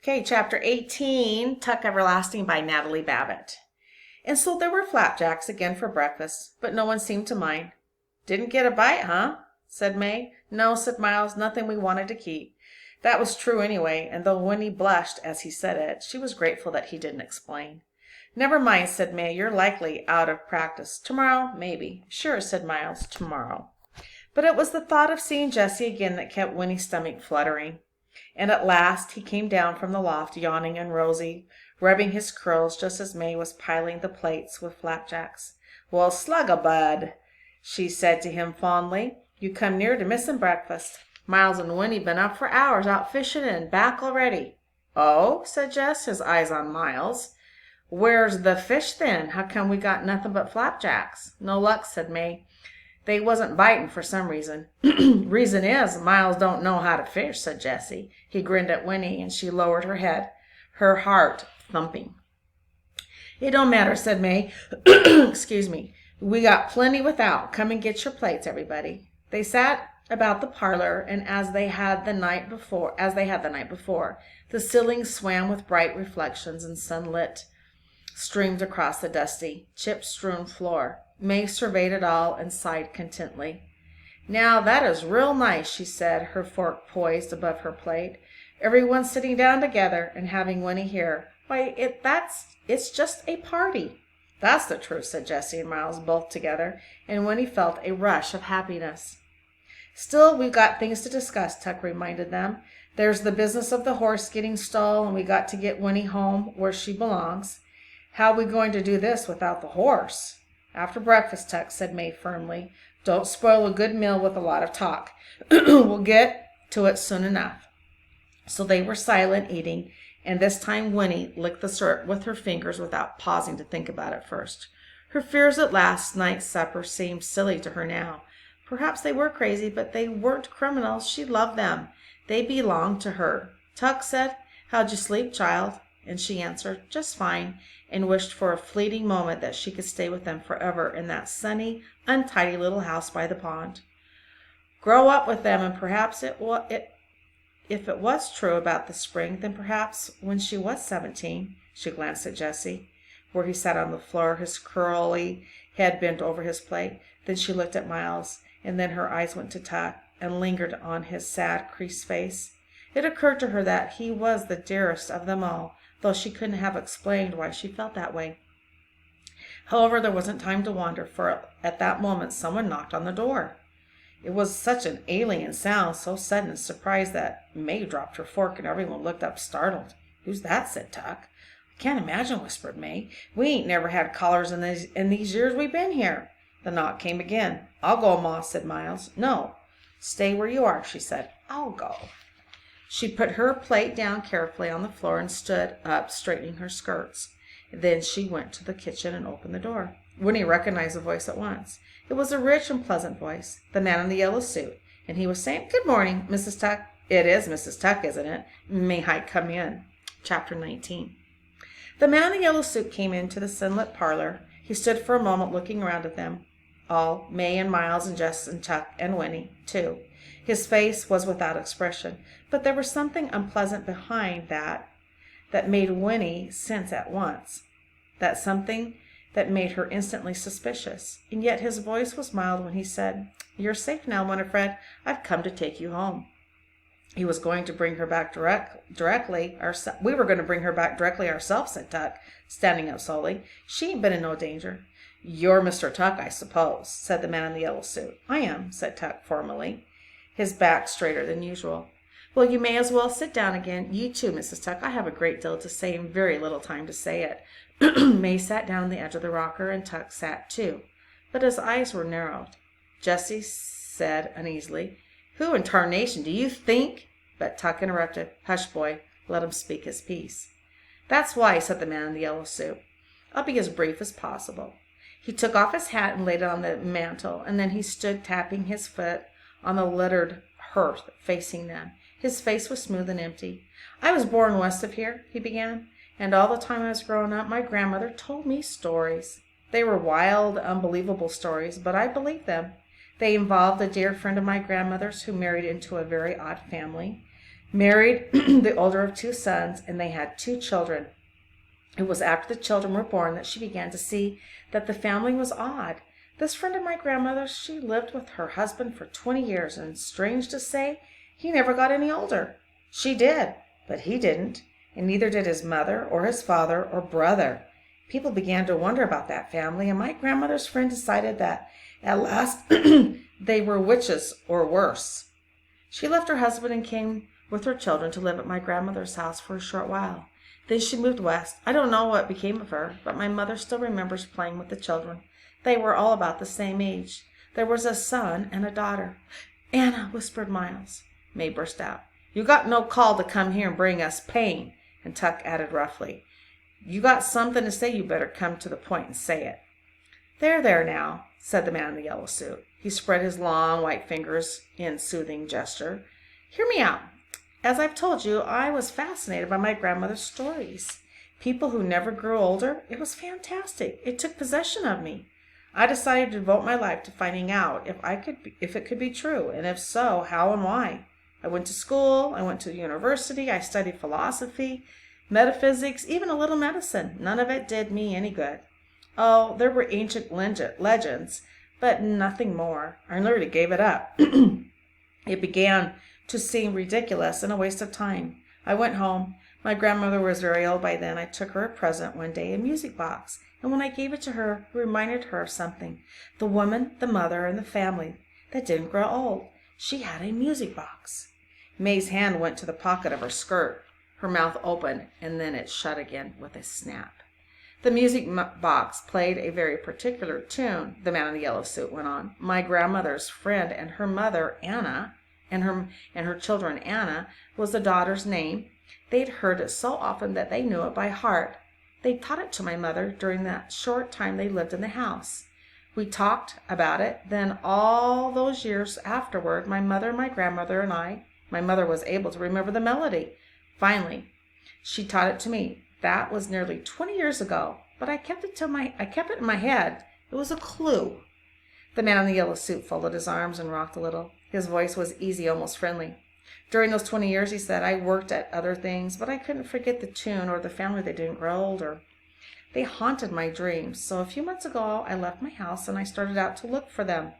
Okay, chapter 18, Tuck Everlasting by Natalie Babbitt. And so there were flapjacks again for breakfast, but no one seemed to mind. Didn't get a bite, huh? Said May. No, said Miles, nothing we wanted to keep. That was true anyway, and though Winnie blushed as he said it, she was grateful that he didn't explain. Never mind, said May, you're likely out of practice. Tomorrow, maybe. Sure, said Miles, tomorrow. But it was the thought of seeing Jessie again that kept Winnie's stomach fluttering. And at last he came down from the loft, yawning and rosy, rubbing his curls just as May was piling the plates with flapjacks. Well, slug a bud, she said to him fondly. You come near to missing breakfast. Miles and Winnie been up for hours out fishing and back already. Oh, said Jess, his eyes on Miles. Where's the fish then? How come we got nothing but flapjacks? No luck, said May. They wasn't biting for some reason. Reason is, Miles don't know how to fish, said Jessie. He grinned at Winnie, and she lowered her head, her heart thumping. It don't matter, said May. Excuse me. We got plenty without. Come and get your plates, everybody. They sat about the parlor, and as they had the night before, the ceiling swam with bright reflections, and sunlit streamed across the dusty, chip-strewn floor. May surveyed it all and sighed contentedly. Now that is real nice, she said, her fork poised above her plate. Everyone sitting down together and having Winnie here. Why, it's just a party. That's the truth, said Jessie and Miles both together, and Winnie felt a rush of happiness. Still, we've got things to discuss, Tuck reminded them. There's the business of the horse getting stole, and we got to get Winnie home where she belongs. How are we going to do this without the horse? After breakfast, Tuck, said May firmly. Don't spoil a good meal with a lot of talk. We'll get to it soon enough. So they were silent, eating, and this time Winnie licked the syrup with her fingers without pausing to think about it first. Her fears at last night's supper seemed silly to her now. Perhaps they were crazy, but they weren't criminals. She loved them. They belonged to her. Tuck said, How'd you sleep, child? And she answered, Just fine, and wished for a fleeting moment that she could stay with them forever in that sunny, untidy little house by the pond. Grow up with them, and perhaps if it was true about the spring, then perhaps when she was 17, she glanced at Jessie, where he sat on the floor, his curly head bent over his plate. Then she looked at Miles, and then her eyes went to Tuck and lingered on his sad, creased face. It occurred to her that he was the dearest of them all, though she couldn't have explained why she felt that way. However, there wasn't time to wonder, for at that moment someone knocked on the door. It was such an alien sound, so sudden and surprised that May dropped her fork and everyone looked up startled. Who's that? Said Tuck. I can't imagine, whispered May. We ain't never had callers in these years we've been here. The knock came again. I'll go, Ma, said Miles. No, stay where you are, she said. I'll go. She put her plate down carefully on the floor and stood up, straightening her skirts. Then she went to the kitchen and opened the door. Winnie recognized the voice at once. It was a rich and pleasant voice, the man in the yellow suit, and he was saying, Good morning, Mrs. Tuck. It is Mrs. Tuck, isn't it? May I come in? Chapter 19. The man in the yellow suit came into the sunlit parlor. He stood for a moment looking around at them all, May and Miles and Jess and Tuck and Winnie, too. His face was without expression, but there was something unpleasant behind that made Winnie sense at once, that something that made her instantly suspicious. And yet his voice was mild when he said, You're safe now, Winifred. I've come to take you home. He was going to bring her back directly. We were going to bring her back directly ourselves, said Tuck, standing up slowly. She ain't been in no danger. You're Mr. Tuck, I suppose, said the man in the yellow suit. I am, said Tuck formally, his back straighter than usual. Well, you may as well sit down again. You too, Mrs. Tuck. I have a great deal to say and very little time to say it. May sat down on the edge of the rocker, and Tuck sat too, but his eyes were narrowed. Jessie said uneasily, Who in tarnation do you think? But Tuck interrupted. Hush, boy. Let him speak his piece. That's why, said the man in the yellow suit. I'll be as brief as possible. He took off his hat and laid it on the mantel, and then he stood tapping his foot on the littered hearth facing them. His face was smooth and empty. I was born west of here, he began, and all the time I was growing up, my grandmother told me stories. They were wild, unbelievable stories, but I believed them. They involved a dear friend of my grandmother's who married into a very odd family. married the older of two sons, and they had two children. It was after the children were born that she began to see that the family was odd. This friend of my grandmother's, she lived with her husband for 20 years, and strange to say, he never got any older. She did, but he didn't, and neither did his mother or his father or brother. People began to wonder about that family, and my grandmother's friend decided that at last they were witches or worse. She left her husband and came with her children to live at my grandmother's house for a short while. Then she moved west. I don't know what became of her, but my mother still remembers playing with the children. They were all about the same age. There was a son and a daughter. Anna, whispered Miles. May burst out. You got no call to come here and bring us pain. And Tuck added roughly, you got something to say, you better come to the point and say it. There now, said the man in the yellow suit. He spread his long white fingers in soothing gesture. Hear me out. As I've told you, I was fascinated by my grandmother's stories. People who never grew older. It was fantastic. It took possession of me. I decided to devote my life to finding out if it could be true, and if so, how and why. I went to school, I went to university, I studied philosophy, metaphysics, even a little medicine. None of it did me any good. Oh, there were ancient legends, but nothing more. I nearly gave it up. It began to seem ridiculous and a waste of time. I went home. My grandmother was very old by then. I took her a present one day, a music box, and when I gave it to her, it reminded her of something. The woman, the mother, and the family that didn't grow old. She had a music box. May's hand went to the pocket of her skirt. Her mouth opened, and then it shut again with a snap. The music box played a very particular tune, the man in the yellow suit went on. My grandmother's friend and her mother, Anna, and her children, Anna, was the daughter's name. They'd heard it so often that they knew it by heart. They taught it to my mother during that short time they lived in the house. We talked about it. Then all those years afterward, my mother, my grandmother, and my mother was able to remember the melody. Finally, she taught it to me. That was nearly 20 years ago, but I kept it in my head. It was a clue. The man in the yellow suit folded his arms and rocked a little. His voice was easy, almost friendly. During those 20 years, he said, I worked at other things, but I couldn't forget the tune or the family that didn't grow older. They haunted my dreams, so a few months ago I left my house and I started out to look for them,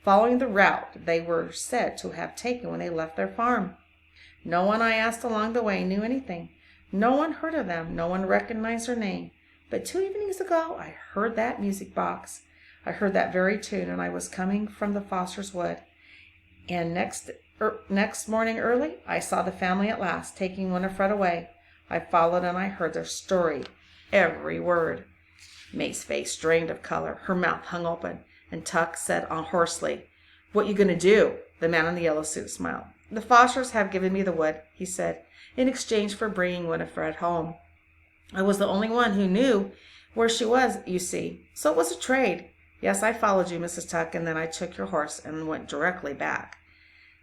following the route they were said to have taken when they left their farm. No one I asked along the way knew anything. No one heard of them. No one recognized their name. But 2 evenings ago I heard that music box. I heard that very tune, and I was coming from the Foster's Wood. And next morning early, I saw the family at last, taking Winifred away. I followed and I heard their story, every word. May's face drained of color. Her mouth hung open, and Tuck said hoarsely, What you going to do? The man in the yellow suit smiled. The Fosters have given me the wood, he said, in exchange for bringing Winifred home. I was the only one who knew where she was, you see, so it was a trade. Yes, I followed you, Mrs. Tuck, and then I took your horse and went directly back.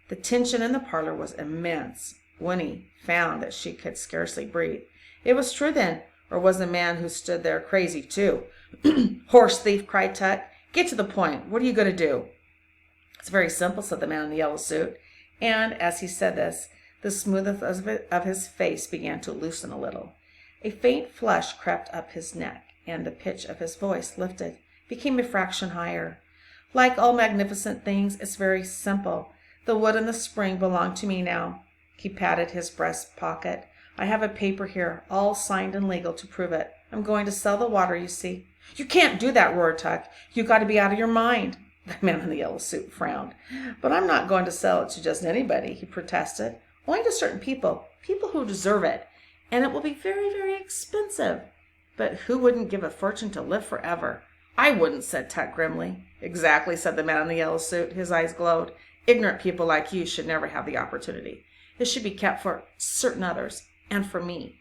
The tension in the parlor was immense. Winnie found that she could scarcely breathe. It was true then, or was the man who stood there crazy too? Horse thief, cried Tuck. Get to the point. What are you going to do? It's very simple, said the man in the yellow suit. And as he said this, the smoothness of his face began to loosen a little. A faint flush crept up his neck, and the pitch of his voice lifted, became a fraction higher. Like all magnificent things, it's very simple. The wood and the spring belong to me now. He patted his breast pocket. I have a paper here, all signed and legal to prove it. I'm going to sell the water, you see. You can't do that, roared Tuck. You got to be out of your mind. The man in the yellow suit frowned. But I'm not going to sell it to just anybody, he protested. Only to certain people who deserve it. And it will be very, very expensive. But who wouldn't give a fortune to live forever? I wouldn't, said Tuck grimly. Exactly, said the man in the yellow suit. His eyes glowed. Ignorant people like you should never have the opportunity. It should be kept for certain others, and for me.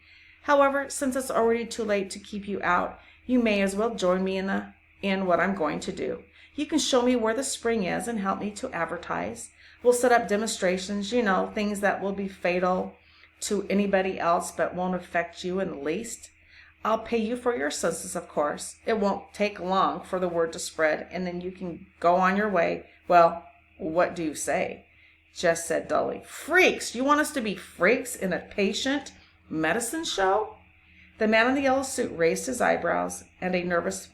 However, since it's already too late to keep you out, you may as well join me in what I'm going to do. You can show me where the spring is and help me to advertise. We'll set up demonstrations, things that will be fatal to anybody else but won't affect you in the least. I'll pay you for your census, of course. It won't take long for the word to spread, and then you can go on your way. Well, what do you say? Jess said dully. Freaks! You want us to be freaks in a patient medicine show? The man in the yellow suit raised his eyebrows, and a nervous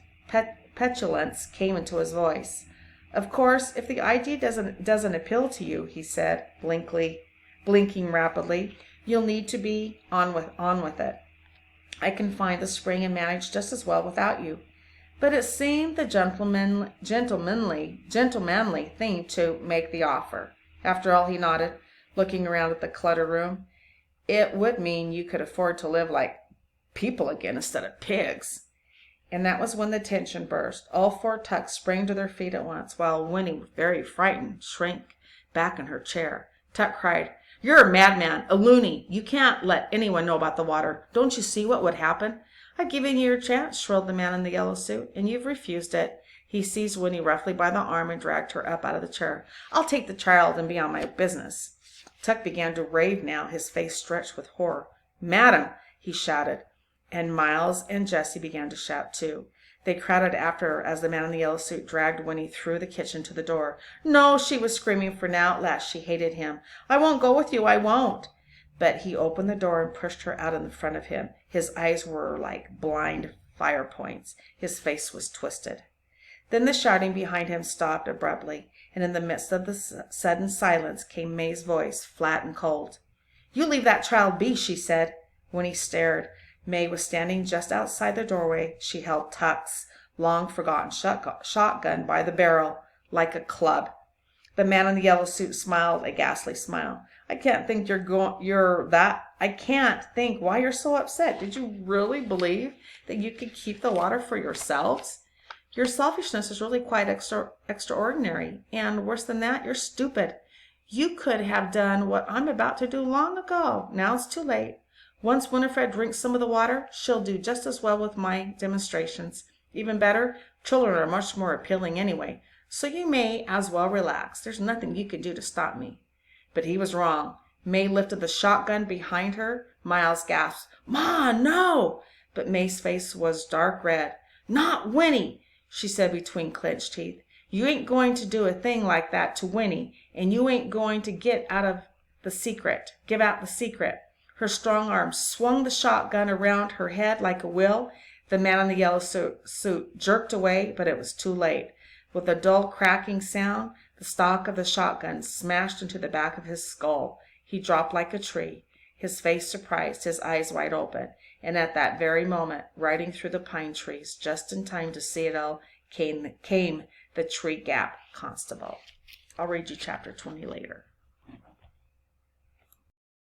petulance came into his voice. Of course, if the idea doesn't appeal to you, he said, blinking rapidly, you'll need to be on with it. I can find the spring and manage just as well without you. But it seemed the gentlemanly thing to make the offer. After all, he nodded, looking around at the cluttered room. It would mean you could afford to live like people again instead of pigs. And that was when the tension burst. All four Tucks sprang to their feet at once, while Winnie, very frightened, shrank back in her chair. Tuck cried, You're a madman, a loony. You can't let anyone know about the water. Don't you see what would happen? I've given you your chance, shrilled the man in the yellow suit, and you've refused it. He seized Winnie roughly by the arm and dragged her up out of the chair. I'll take the child and be on my business. Tuck began to rave now, his face stretched with horror. Madam, he shouted, and Miles and Jessie began to shout too. They crowded after her as the man in the yellow suit dragged Winnie through the kitchen to the door. No, she was screaming, for now at last she hated him. I won't go with you, I won't. But he opened the door and pushed her out in front of him. His eyes were like blind fire points. His face was twisted. Then the shouting behind him stopped abruptly, and in the midst of the sudden silence came May's voice, flat and cold. You leave that child be, she said. When he stared, May was standing just outside the doorway. She held Tuck's long-forgotten shotgun by the barrel, like a club. The man in the yellow suit smiled a ghastly smile. I can't think I can't think why you're so upset. Did you really believe that you could keep the water for yourselves? Your selfishness is really quite extraordinary. And worse than that, you're stupid. You could have done what I'm about to do long ago. Now it's too late. Once Winifred drinks some of the water, she'll do just as well with my demonstrations. Even better, children are much more appealing anyway. So you may as well relax. There's nothing you can do to stop me. But he was wrong. May lifted the shotgun behind her. Miles gasped, Ma, no! But May's face was dark red. Not Winnie, she said between clenched teeth. You ain't going to do a thing like that to Winnie, and you ain't going to give out the secret. Her strong arm swung the shotgun around her head like a will. The man in the yellow suit jerked away, but it was too late. With a dull cracking sound, the stock of the shotgun smashed into the back of his skull. He dropped like a tree, his face surprised, his eyes wide open. And at that very moment, riding through the pine trees, just in time to see it all, came the Tree Gap Constable. I'll read you chapter 20 later.